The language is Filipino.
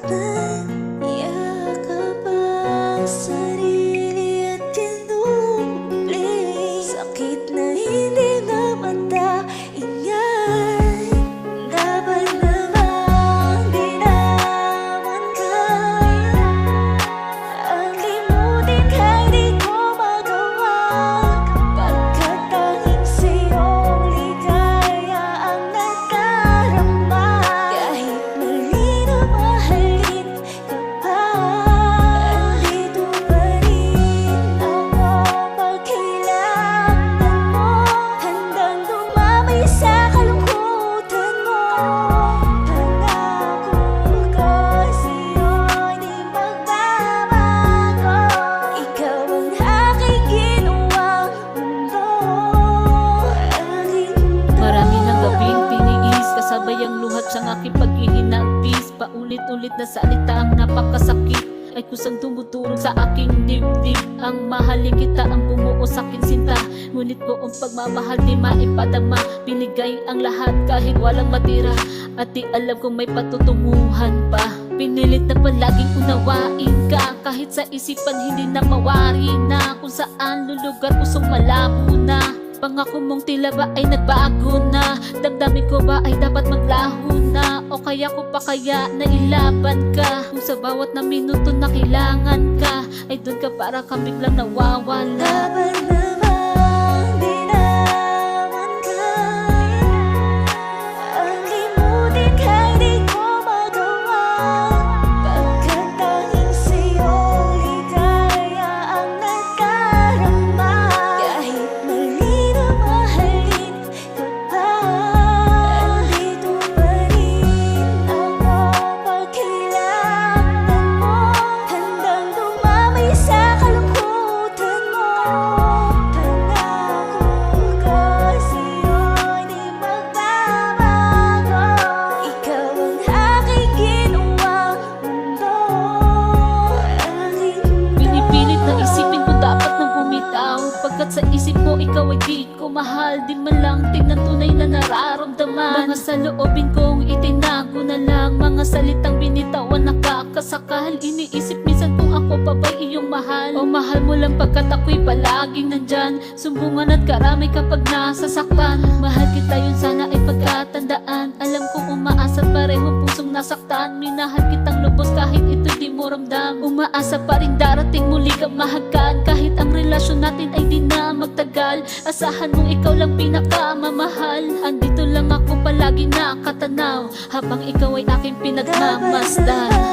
nasasaktan. Yakap ang sarili at kinupli. Sakit na hindi naman daingan. Dapat namang dinaman ka. Ang limutin kay di ko magawa, pagkat tanging sa'yong ligaya ang nadarama. Kahit mali na mahalin ka pa, andito pa rin ako pag kailangan mo. Handang dumamay sa kalungkutan mo. Pangako ko sa'yo di magbabago. Ikaw ang aking ginawang mundo, aking Marami ng gabing tiniis, kasabay ang luhat siyang aking paghihinagpis. Paulit-ulit na salita ang napakasakit, ay kusang tumutulong sa aking dibdib. Ang mahalin kita ang bumuo sa aking sinta, ngunit buong pagmamahal di maipadama. Binigay ang lahat kahit walang matira, at di alam kung may patutunguhan pa. Pinilit na palaging unawain ka, kahit sa isipan hindi na mawari na. Kung saan lulugar pusong malabo na, pangako mong tila ba ay nagbago na. Damdamin ko ba ay dapat maglaho na, o kaya ko pa kaya na ilaban ka? Kung sa bawat na minuto na kailangan ka, ay doon ka para kang biglang nawawala. dapat namang dinaman ka. Ang limutin kay di ko magawa, pagkat tanging sa'yong ligaya ang nadarama. Kahit mali na mahalin ka pa, andito pa rin ako pag kailangan mo. Handang dumamay sa kalungkutan mo. Pangako ko sa'yo di magbabago. Ikaw ang aking ginawang mundo, aking Pinipilit na isipin ko dapat nang bumitaw, pagkat sa isip ko ikaw ay di ko mahal. Di man lang tingnan tunay na nararamdaman. Mga saloobin kong itinago na lang, mga salitang binitawan nakakasakal. Iniisip minsan kung ako pa ba'y iyong mahal, o mahal mo lang pagkat ako'y palaging nandyan. Sumbungan at karamay kapag nasasaktan. Mahal kita yun sana ay pagkatandaan. Alam kong umaasa at parehong pusong nasaktan. Minahal kitang lubos kahit ito di mo ramdam. Umaasa pa rin darating muli ka mahagkan, kahit ang relasyon natin ay di na magtagal. Asahan mong ikaw lang pinakamamahal. Andito lang ako palagi nakatanaw, habang ikaw ay aking pinagmamasdan.